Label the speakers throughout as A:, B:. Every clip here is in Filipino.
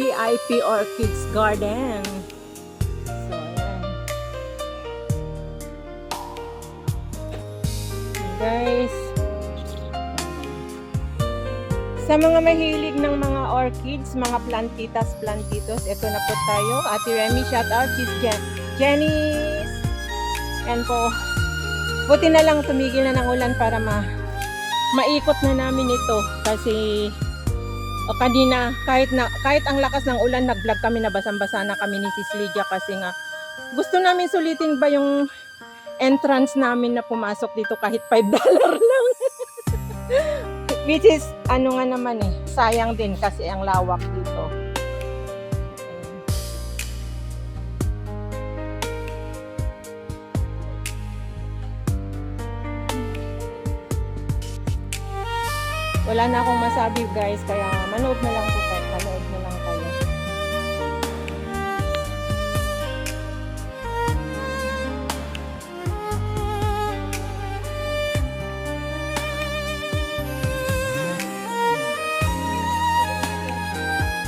A: VIP Orchids Garden. So, ayan. Guys, sa mga mahilig ng mga orchids, mga plantitas, plantitos, ito na po tayo. Ate Remy, shout out. She's Janice. Yan po. Buti na lang tumigil na ng ulan para maikot na namin ito. Kasi kanina, kahit ang lakas ng ulan, nag-vlog kami na basang-basa na kami ni Sis Lydia kasi nga gusto namin sulitin ba yung entrance namin na pumasok dito kahit $5 lang. Which is, ano nga naman sayang din kasi ang lawak dito. Wala na akong masabi guys, kaya manood na lang po kayo. Manood na lang kayo.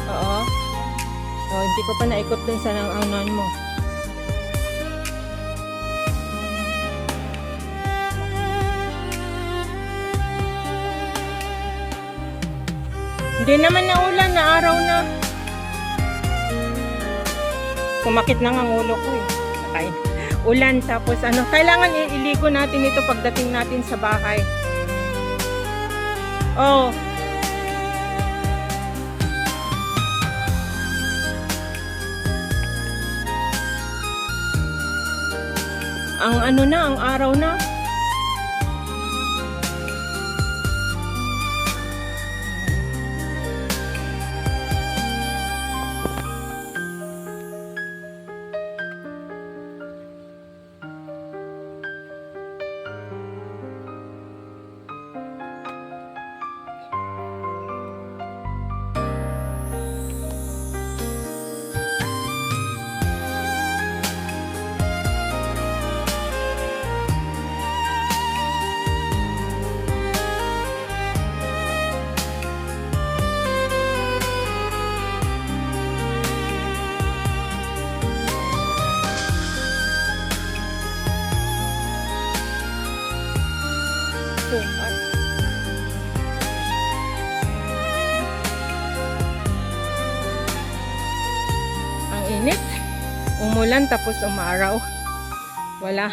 A: Oo. Oh, hindi ko pa naikot dun sa anon mo. Hindi naman na ulan, na araw na. Sumakit na ang ulo ko Okay. Ulan, tapos kailangan iligo natin ito pagdating natin sa bahay. Oh. Ang araw na. Ang init. Umulan tapos umaraw. Wala.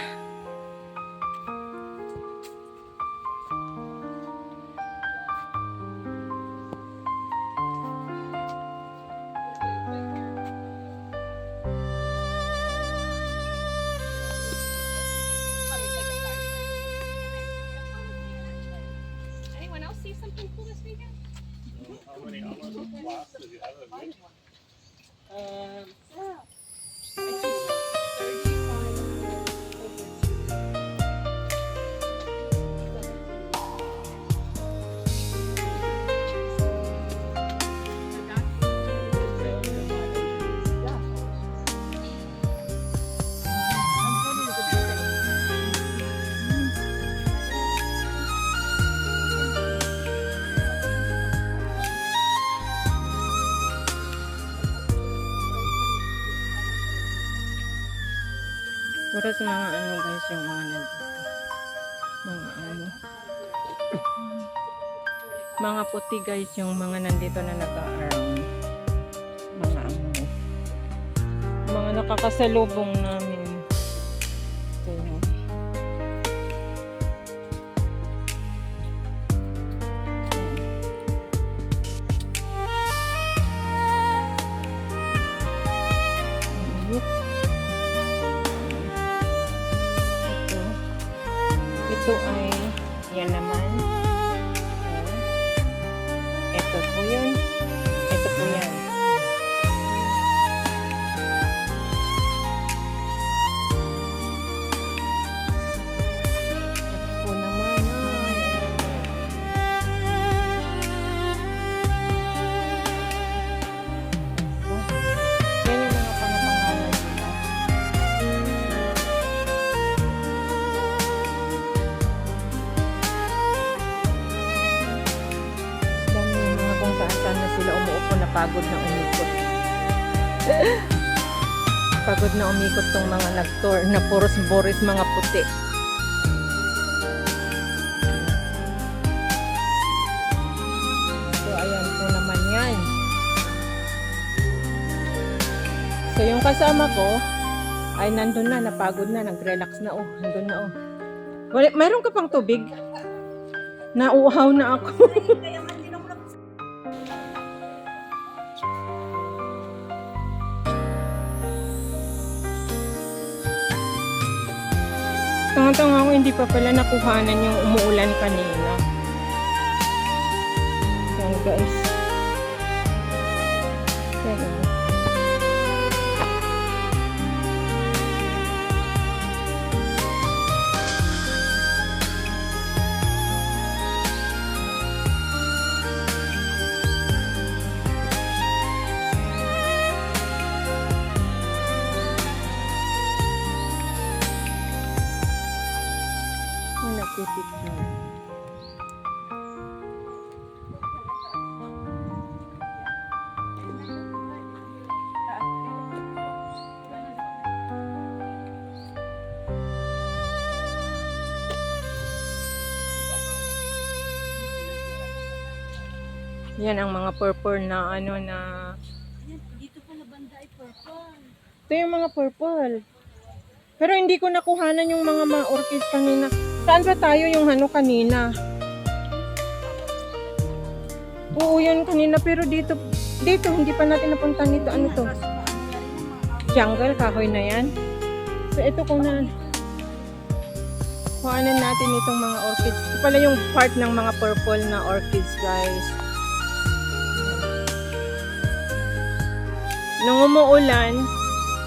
B: Something cool this weekend?
C: How many classes did you have this week?
A: Puro sa mga guys yung mga nandito. Mga puti guys yung mga nandito na nag-around. Mga nakakasalubong namin. Ito yun. Ito ay yan naman. Ito po yun. Ito po yan. Ito po naman. Yan yung mga pangapangalan nila. Dami yung mga kung saan na sila umuupo na pagod na umikot. Pagod na umikot tong mga nag-tour na puros boris mga puti. So, ayan po naman yan. So, yung kasama ko, ay nandun na, napagod na, nag-relax na. Oh, nandun na, oh. Wala, mayroon ka pang tubig? Nauuhaw na ako. Tanga-tanga ako, hindi pa pala nakuhanan yung umuulan kanina. Yan guys. Yan o. Yung nagpipicture. Yan ang mga purple na ano na.
B: Dito pala banda ay purple.
A: Ito yung mga purple. Pero hindi ko nakuhanan yung mga orchids kanina. Saan ba tayo yung ano kanina? Oo, yun kanina. Pero dito hindi pa natin napuntahan dito. Ano to? Jungle, kahoy na yan. So, ito kung na kuhanan natin itong mga orchids. Ito pala yung part ng mga purple na orchids, guys. Nung umuulan,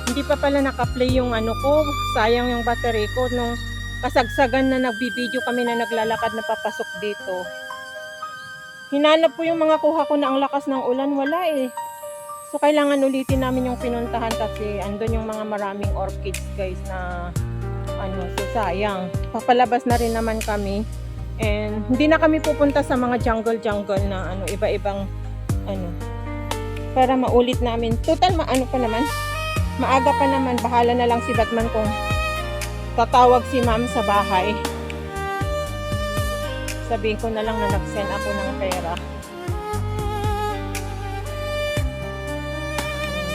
A: hindi pa pala naka-play yung ano ko. Sayang yung battery ko. Nung kasagsagan na nagbibideo kami na naglalakad na papasok dito. Hinanap ko yung mga kuha ko na ang lakas ng ulan. Wala eh. So, kailangan ulitin namin yung pinuntahan kasi andun yung mga maraming orchids guys na ano. So, sayang. Papalabas na rin naman kami. And hindi na kami pupunta sa mga jungle na ano, iba-ibang ano. Para maulit namin. Total, ano pa naman. Maaga pa naman. Bahala na lang si Batman kung tatawag si ma'am sa bahay. Sabihin ko na lang na nag-send ako ng pera. Ayan,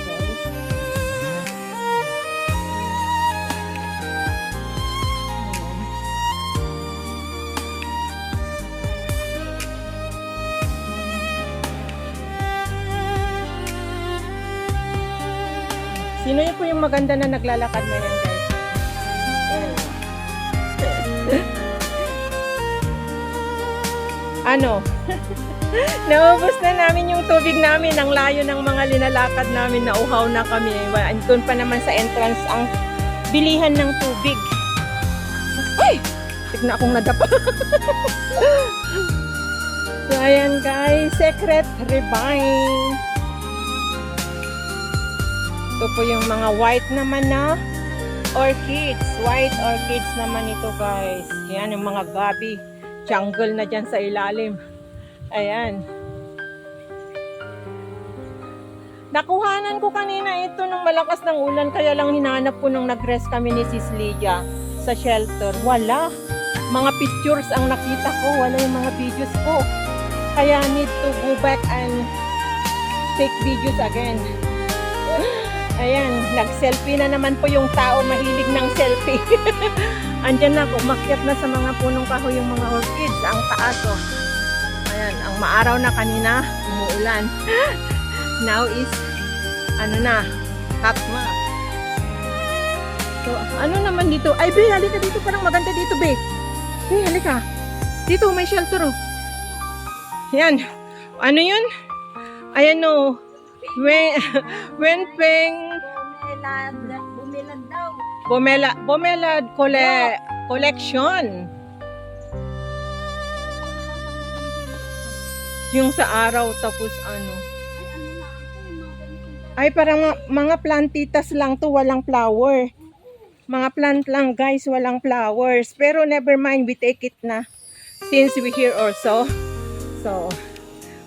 A: guys. Sino yun po yung maganda na naglalakad na yan, guys? Ayan. Ano? Naubos na namin yung tubig namin. Ang layo ng mga linalakad namin. Nauhaw na kami. Doon pa naman sa entrance ang bilihan ng tubig. Ay! Tignan akong nadapa. So, ayan guys. Secret Rebine. Ito po yung mga white naman na orchids. White orchids naman ito guys. Yan yung mga gabi. Jungle na dyan sa ilalim. Ayan. Nakuhanan ko kanina ito nung malakas ng ulan. Kaya lang hinanap ko nung nag-rest kami ni Sis Lydia sa shelter. Wala. Mga pictures ang nakita ko. Wala yung mga videos ko. Kaya need to go back and take videos again. Ayan, nag-selfie na naman po yung tao mahilig ng selfie. Andyan na, umakyat na sa mga punong kahoy yung mga orchids. Ang taas, oh. Ayan, ang maaraw na kanina, umuulan. Now is, ano na, hot na. So, ano naman dito? Ay, Be, halika dito. Parang maganda dito, Be. Be, halika. Dito, may shelter, oh. Yan. Ano yun? Ayan, oh. Wenpeng
B: Bumilad daw.
A: Bumelad collection. Yung sa araw tapos ano. Ay parang mga plantitas lang to, walang flower. Mga plant lang guys, walang flowers. Pero never mind, we take it na. Since we here also. So,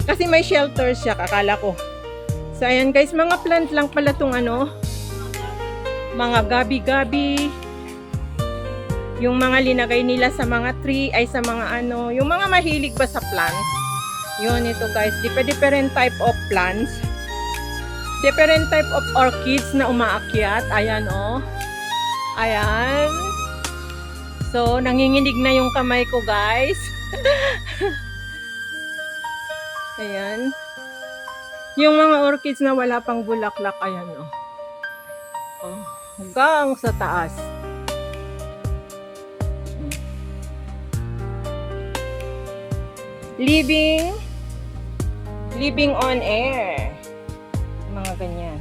A: kasi may shelter siya, kakala ko. So, ayan guys, mga plant lang pala tong ano, mga gabi-gabi. Yung mga linagay nila sa mga tree, ay sa mga ano, yung mga mahilig ba sa plants. Yun, ito guys, different type of plants. Different type of orchids na umaakyat. Ayan, oh. Ayan. So, nanginginig na yung kamay ko, guys. Ayan. Yung mga orchids na wala pang bulaklak, ayan, oh. Oh, hanggang sa taas. Living on air. Mga ganyan.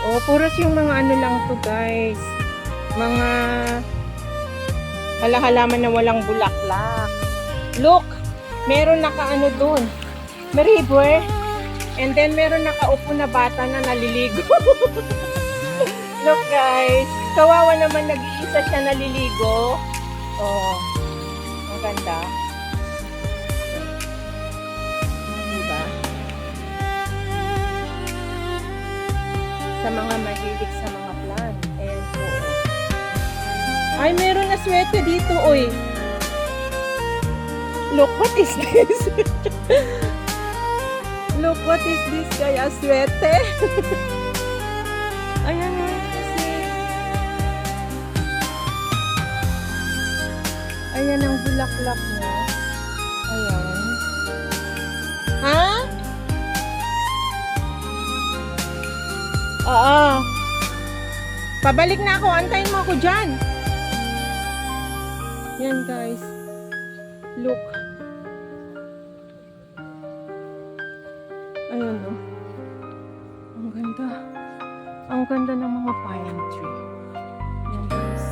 A: Oh, puros yung mga ano lang to, guys. Mga halaman na walang bulaklak. Look, meron nakaano doon. River. And then meron nakaupo na bata na naliligo. Look, guys. Kawawa naman, nag-iisa siya naliligo. Oh, ang ganda. Diba? Sa mga mahilig sa mga plant. Ayan po. Ay, meron na swete dito, oy. Look, what is this? Look, what is this, kaya swete? Ayan nga kasi. Ayan ang bulaklak niya. Ayan. Ha? Oo. Pabalik na ako. Antayin mo ako dyan. Yan, guys. Look. Ayan, oh. Ang ganda. Ang ganda ng mga pine tree. Yan, guys.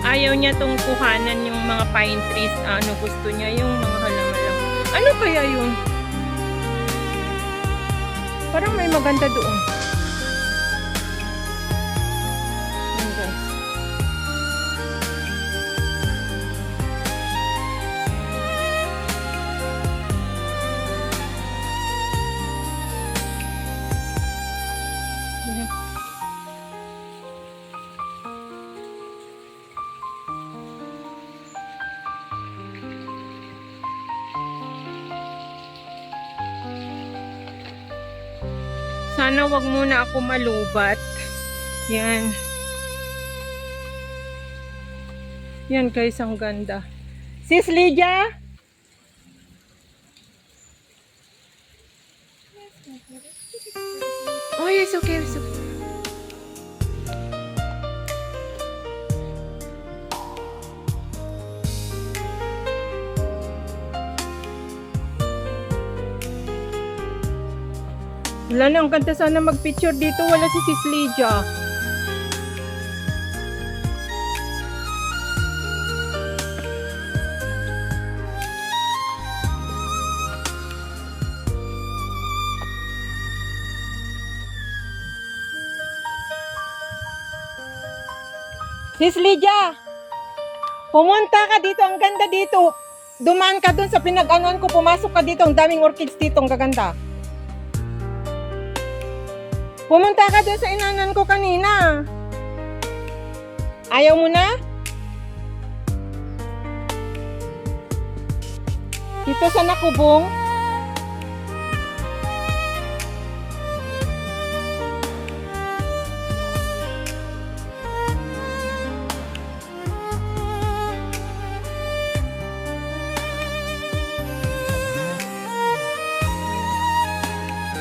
A: Ayaw niya tong kuhanan yung mga pine trees. Ano gusto niya? Yung mga halaman lang. Ano kaya yun? Parang may maganda doon. Yan, guys. Yan. Sana wag muna ako malubat. Yan. Yan, guys, ang ganda. Sis Lydia? Oh, yes, okay, it's okay. Wala na, ang ganda sana mag-picture dito. Wala si Sis Lydia. Sis Lydia, pumunta ka dito. Ang ganda dito. Dumaan ka dun sa pinag-anuan ko. Pumasok ka dito. Ang daming orchids dito. Ang gaganda. Pumunta ka dun sa inanan ko kanina. Ayaw mo na? Dito sa nakubong.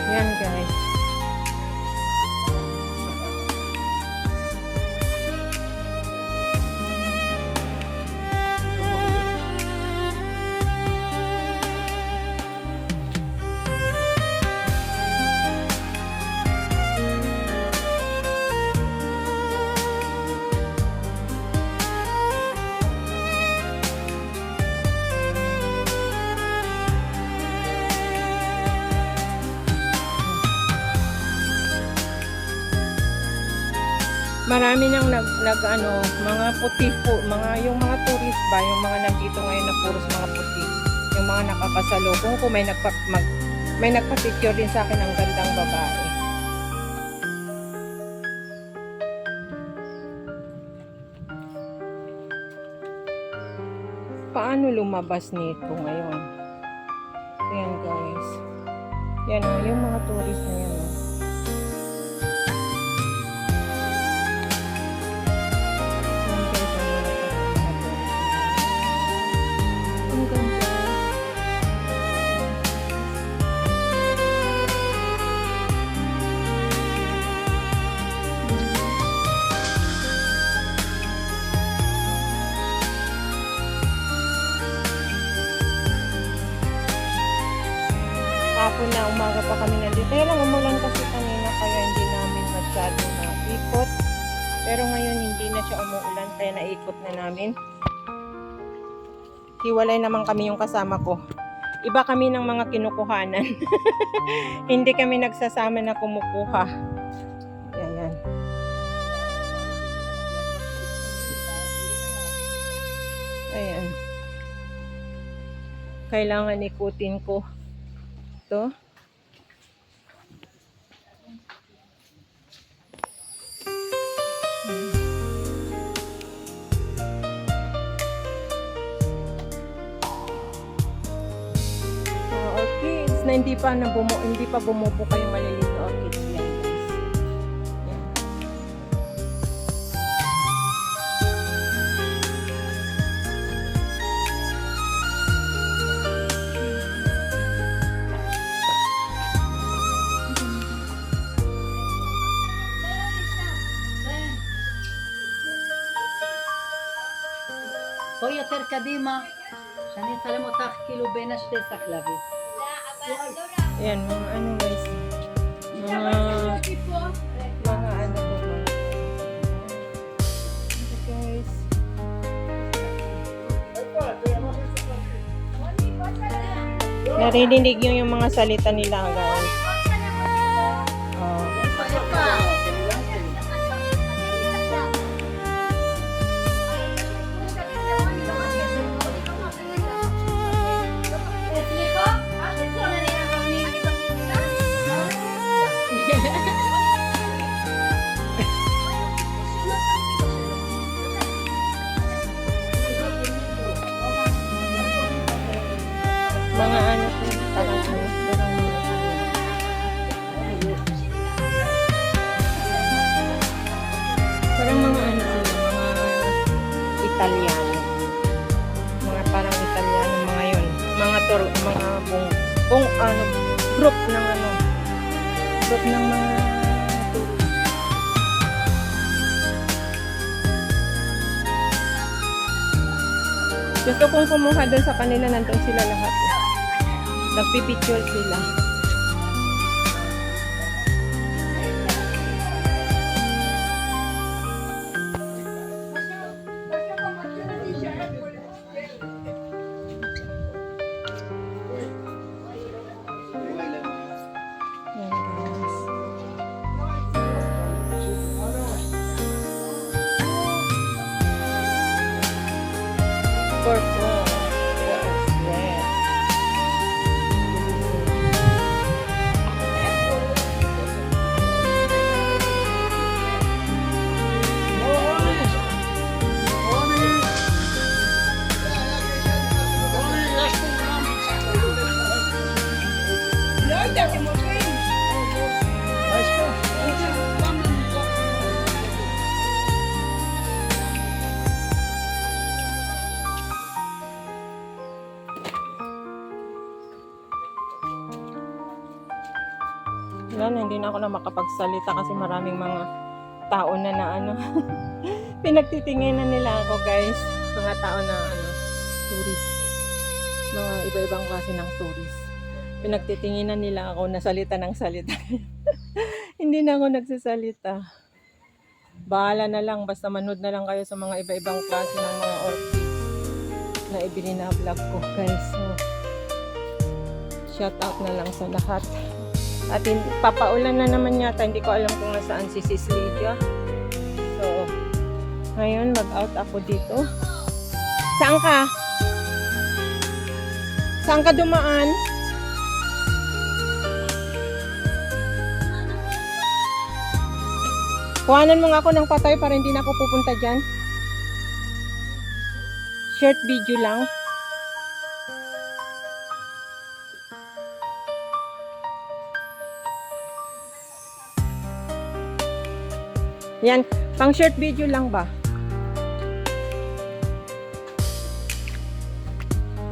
A: Yan, guys. marami nang mga puti po, yung mga tourist ba, yung mga nandito ngayon na puros mga puti, yung mga nakakasalubong ko, may nagpa-picture din sa akin ng gandang babae. Paano lumabas nito ngayon? Ayan guys. Yan o, yung mga tourist na yan o. Ang ganda. Hapon na, umaga pa kami nandito. Kaya lang umulan kasi kanina kaya hindi namin masyado na ikot. Pero ngayon hindi na siya umuulan kaya naikot na namin. Hiwalay naman kami yung kasama ko. Iba kami ng mga kinukuhanan. Hindi kami nagsasama na kumukuha. Ayan. Ayan. Kailangan ikutin ko to. Orchids na hindi pa bumubuka yung maliliit na orchids yan, guys. Yan.
B: בואי יותר קדימה, שאני אצלם אותך כאילו בין השתי סחלבים.
A: Ayan, mga ano guys. Mga ano to ba? Guys. Narinig yung mga salita nila guys. Mga ano to, parang mga ano sila, mga Italiano. Mga parang Italiano, mga yun. Mga group ng mga tourist. Gusto kong kumuha doon sa kanila, nandun sila lahat. Nagpipicture sila. Yan guys. Purple. Yes. Wala na, hindi na ako na makapagsalita kasi maraming mga tao na pinagtitinginan nila ako guys. Mga tao na tourist. Mga iba-ibang klase ng tourist. Pinagtitinginan nila ako na salita ng salita. Hindi na ako nagsasalita. Bahala na lang, basta manood na lang kayo sa mga iba-ibang klase ng mga orchids na ibina-vlog ko guys. So, shout out na lang sa lahat. At papaulan na naman yata, hindi ko alam kung nasaan si Sis Lydia. So, Ngayon, mag-out ako dito. Saan ka? Saan ka dumaan? Kuhanan mo nga ako ng patay para hindi na ako pupunta dyan. Short video lang. Yan, pang short video lang ba?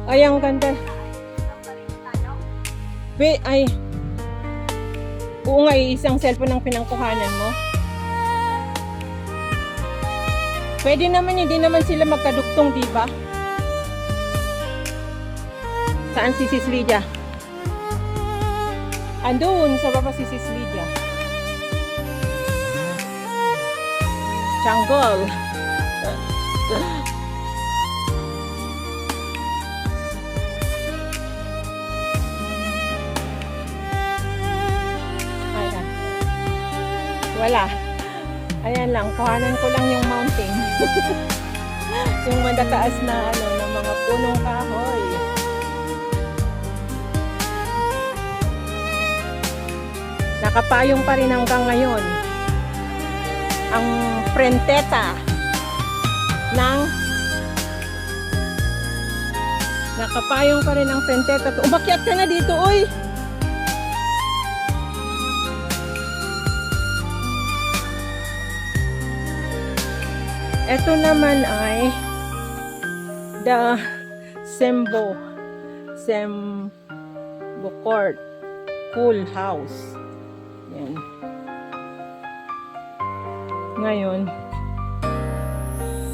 A: Ay, ang ganda. Ay. Oo nga, isang cellphone ang pinangkuhanan mo. Pwede naman, hindi naman sila magkaduktong, di ba? Saan si Sis Lydia? Andun, sa baba si Sis Lydia. Jungle. Ayan. Wala. Ayan lang, kuhanan ko lang yung mountain. Yung matataas na na mga punong kahoy. Nakapayong pa rin hanggang ngayon ang prenteta ng nakapayong pa rin ang prenteta. Umakyat ka na dito, uy! Ito naman ay the Sembo Court Pool House. Yan. Ngayon,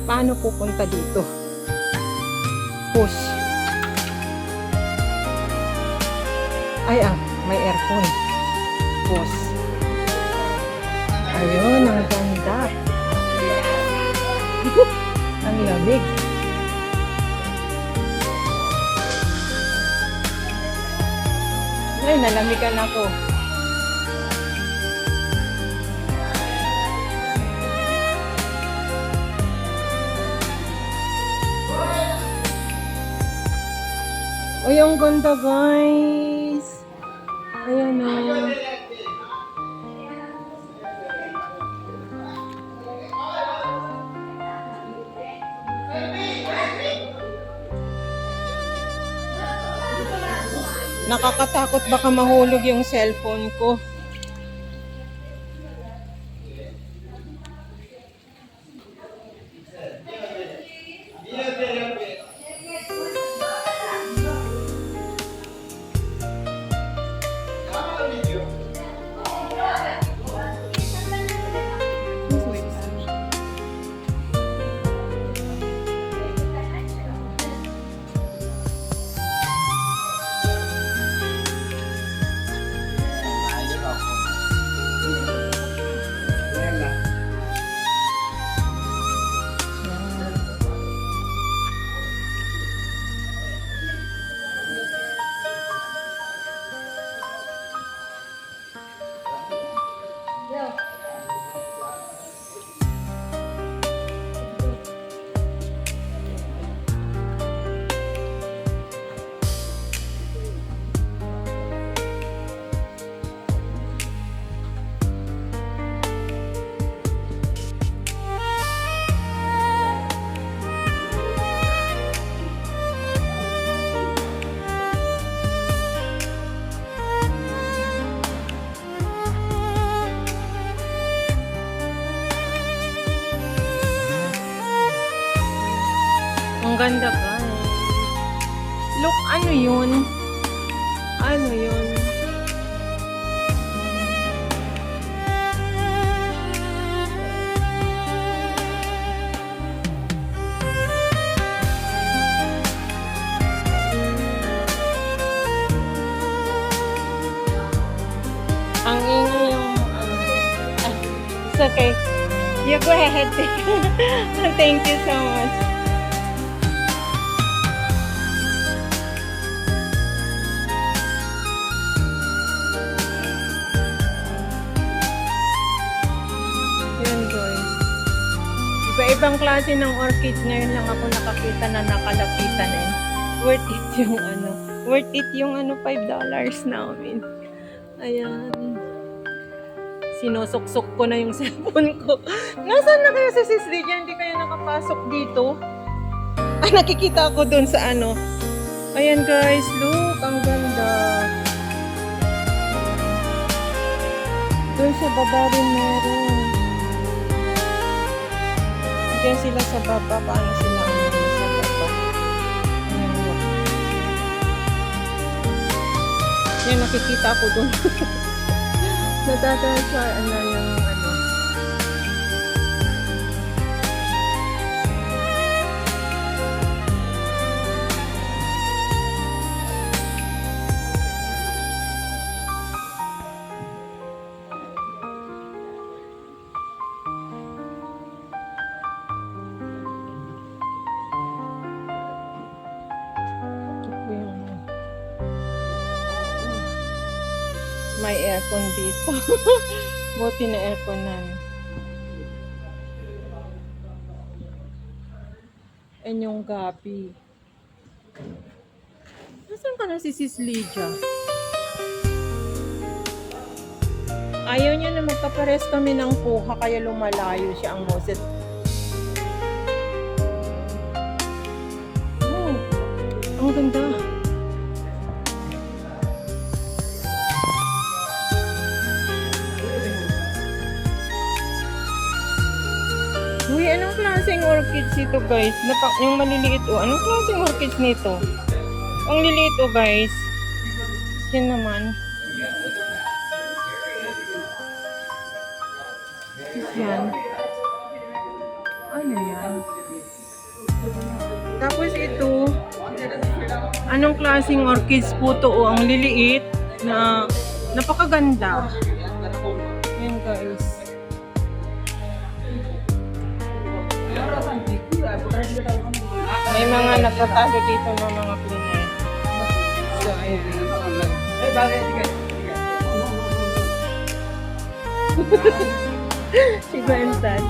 A: paano pupunta dito? Push. Ay, may aircon. Push. Ayun, ang ganda. Ang lamig. Ay, nalamigan ako. Uy, ang ganda, guys. Ayan o. Nakakatakot baka mahulog yung cellphone ko. Ang ganda, guys. Look, ano yun? Ano yun? Ang ingay yung it's okay. You go ahead. Thank you so much. Iba-ibang klase ng orchids ngayon lang ako nakakita na nakalapitan eh. Worth it yung worth it yung $5 namin. Ayan. Sinusuksok ko na yung cellphone ko. Nasaan na kaya si Sis Lydia? Hindi kaya nakapasok dito? Ay, nakikita ako dun sa Ayan guys, look, ang ganda. Dun sa baba rin meron. Diyan sila sa baba. Paano sila sa baba? Ayan, look. Yan, nakikita ko dun. Natatawa sa yung may aircon dito. Buti na airconan. And yung gabi. Nasaan ka na si Sis Lydia? Ayaw niya na magkapares kami ng kuha kaya lumalayo siya ang Moses. Oh, ang ganda. Uy, anong klaseng orchids ito guys? Yung maliliit anong klaseng orchids nito? Ang liliit guys. Yan naman. Yan. Ano yan? Tapos ito, anong klaseng orchids po to? Ang liliit na napakaganda. Yan guys. May mga nagtatalo dito ng mga cleaner. So, ayun. Si Gwentan.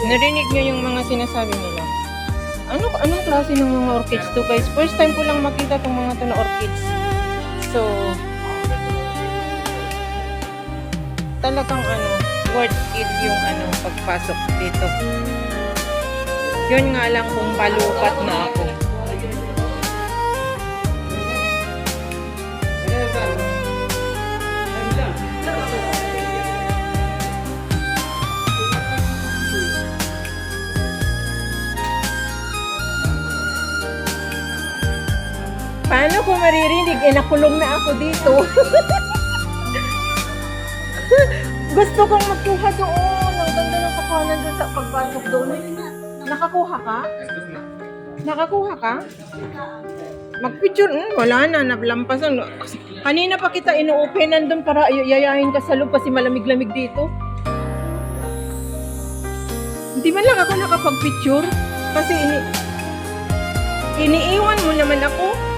A: Narinig niyo yung mga sinasabi nila? Anong klase ng mga orchids to guys? First time ko lang makita tong mga to na orchids. So, talagang worth it yung pagpasok dito. Yun nga lang kung palupat na ako. Paano ko maririnig? Nakulong na ako dito. Gusto kong magkuha doon. Ang ganda ng kakuhanan doon sa pagpasok doon. Nakakuha ka? Nakakuha ka? Mag-picture? Wala na. Nablampasan. Kanina pa kita inu-openan doon para yayahin ka sa loob kasi malamig-lamig dito. Hindi man lang ako nakapag-picture. Kasi iniiwan mo naman ako.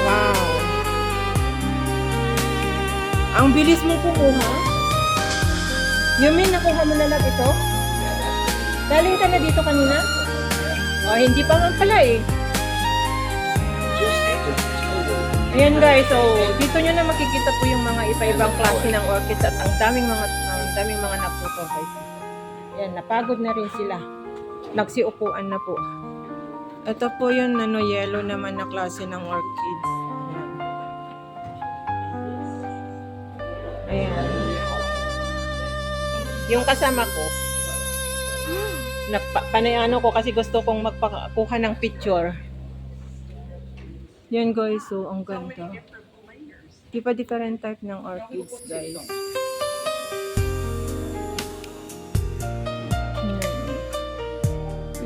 A: Wow. Ang bilis mong kumuha. Yumin, nakuha mo na lang ito? Galing ka na dito kanina? O, hindi pa nga pala eh. Ayan guys, so dito nyo na makikita po yung mga iba-ibang klase ng orchids at ang daming mga naputo guys. Ayan, napagod na rin sila. Nagsiupuan na po. Ito po yung yellow naman na klase ng orchids. Ayan. Yung kasama ko, panayano ko kasi gusto kong magpakuha ng picture. Yan guys, so ang ganda. Different type ng orchids guys.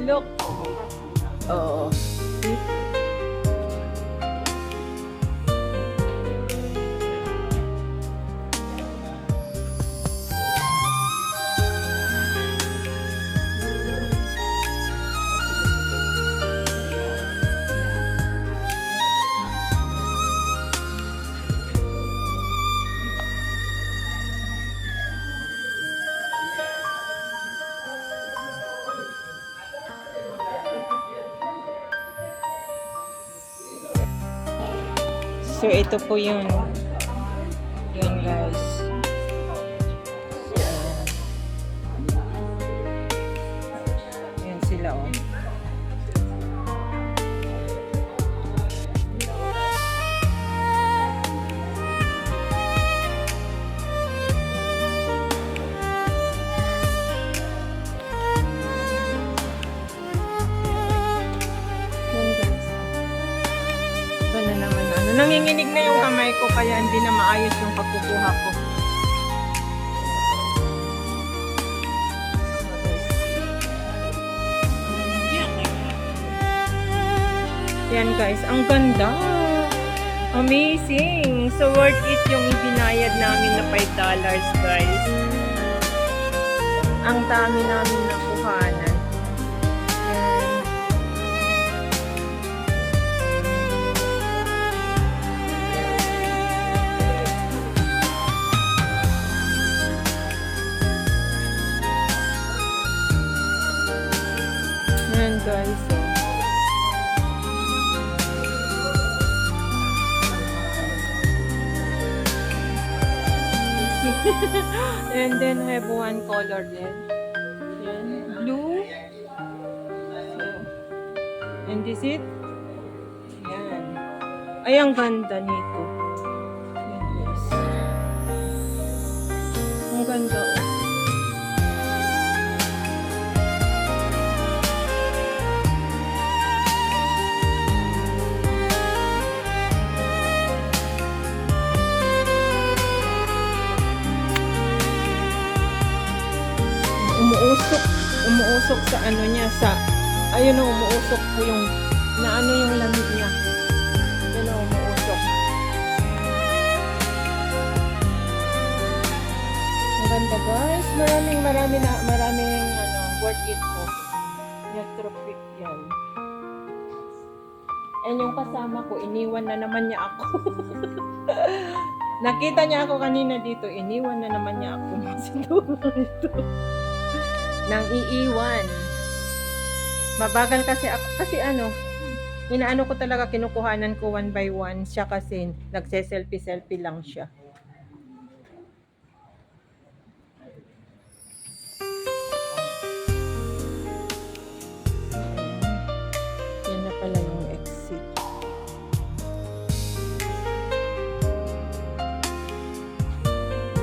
A: Look. Oo. So, ito po yun. Yun, guys. Yan sila, oh. Yan, guys. Iba na naman. Nanginginig na yung kamay ko kaya hindi na maayos yung pagkukuha ko. Yan guys, ang ganda. Amazing. So worth it yung ibinayad namin na $5 guys. Ang dami namin nakuhanan. Yan. Yan guys. So, and then I have one color then. Yan. Blue. So, and this it. Yan. Ay, ang ganda nito. Yan, guys. Ang ganda oh. Umuusok sa ano niya, sa ayun o, umuusok po yung na ano yung lamig niya. Ayun o, umuusok. Ang ganda guys, maraming ano, worth it po. Electropic yan. And yung kasama ko, iniwan na naman niya ako. Nakita niya ako kanina dito, iniwan na naman niya ako. Siguro ito. Nang iiwan. Mabagal kasi ako. Kasi ano, inaano ko talaga, kinukuhanan ko one by one. Siya kasi, nagse-selfie-selfie lang siya. Yan na pala yung exit.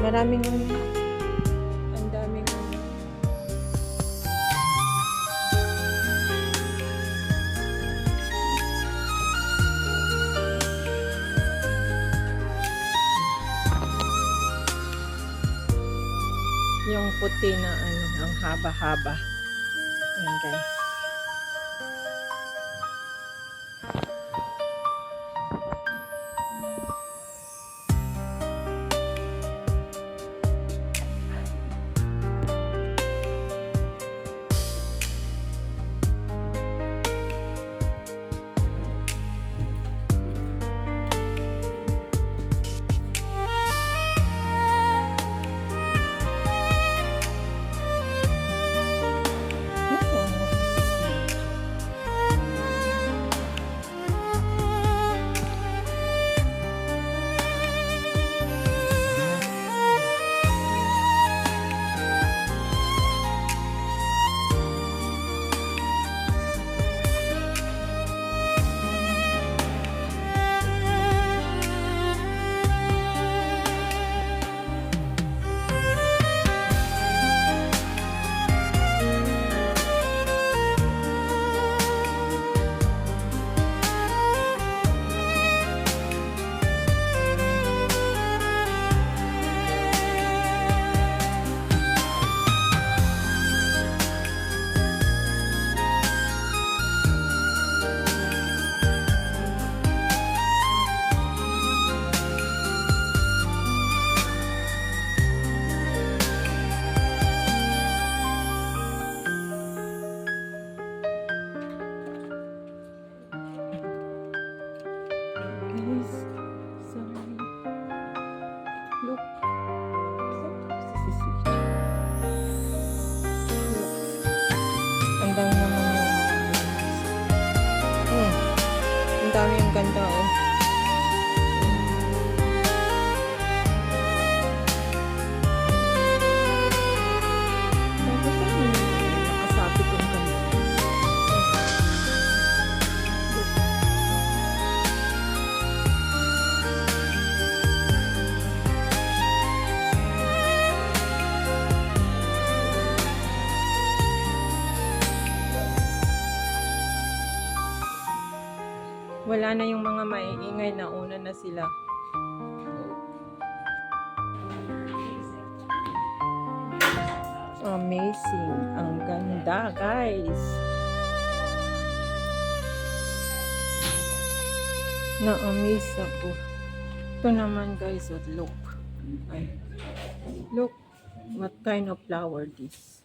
A: Maraming ang daming yung puti na ano, ang haba-haba. Yan guys. Ang dami yung ganda oh. wala na yung mga maiingay, nauna na sila. Amazing. Ang ganda, guys. Na-amaze ako. Ito naman, guys, look. Ay. Look what kind of flower this.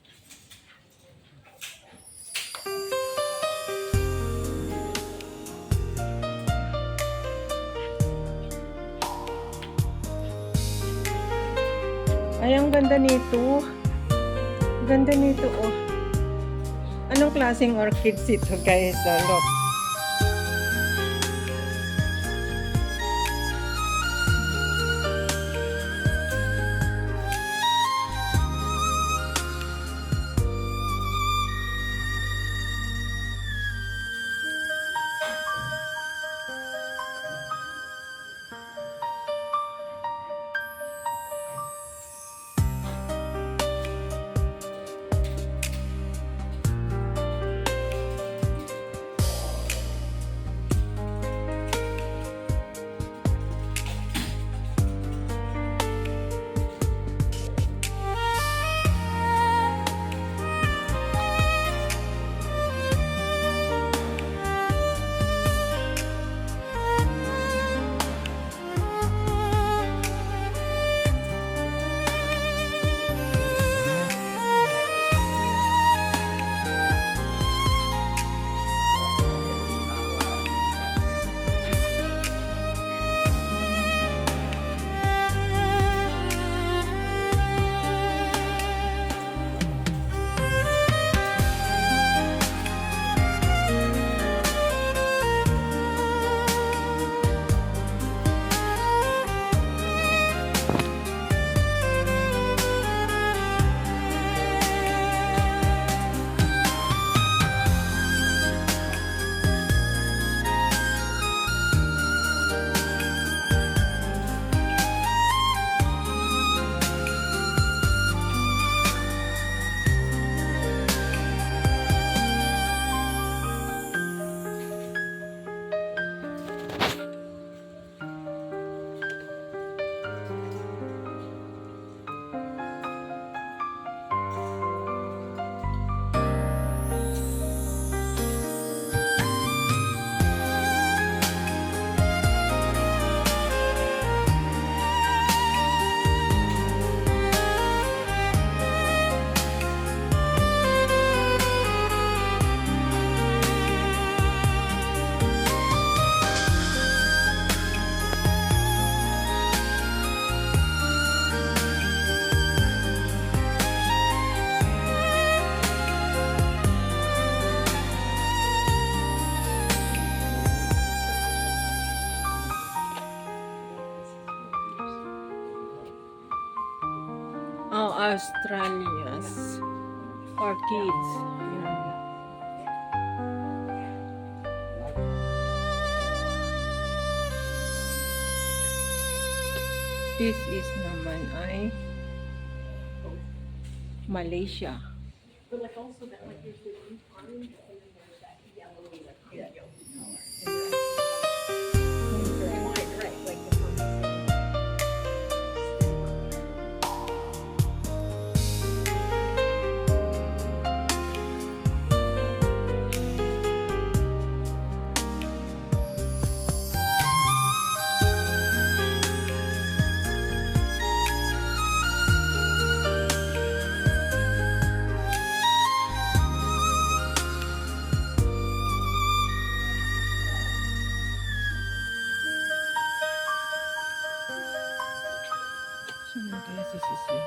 A: Ay, ang ganda nito. Ganda nito, oh. Anong klaseng orchids ito, guys? Look. Oh, Australia's orchids. Yan. This is naman ay Malaysia. Saan kaya si Cecilia?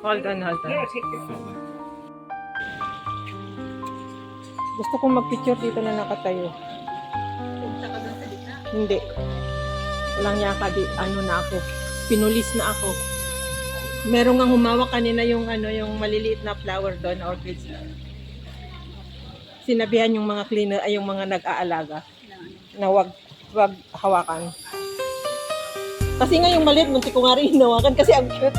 A: Hold on, hold on.
C: Yeah, take your phone.
A: Gusto kong magpicture dito na nakatayo.
B: Punta ka doon sa gitna.
A: Hindi. Walang yaka di, ano na ako. Pinulis na ako. Meron nga humawak kanina yung yung maliliit na flower doon, orchids. Sinabihan yung mga cleaner ay yung mga nag-aalaga na wag hawakan. Kasi nga yung maliit, munti ko nga rin hinawakan kasi ang cute.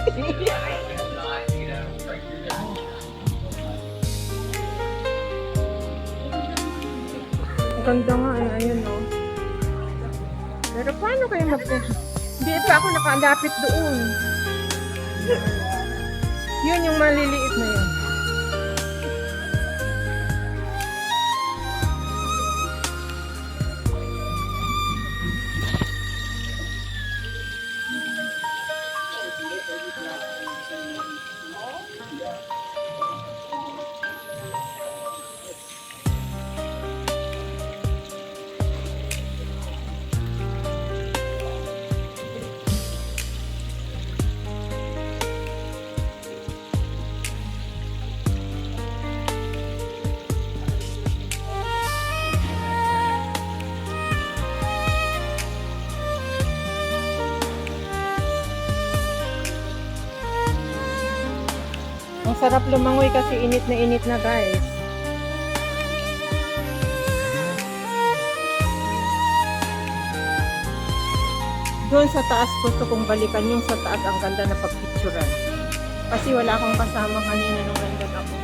A: Ang ganda nga, ayun no. Pero paano kayo Hindi pa ako nakalapit doon. Yun yung maliliit na yun. Ang sarap lumangoy kasi init na guys. Doon sa taas gusto kong balikan yung sa taas ang ganda na pagpicturan. Kasi wala akong kasama kanina nung nandun ako.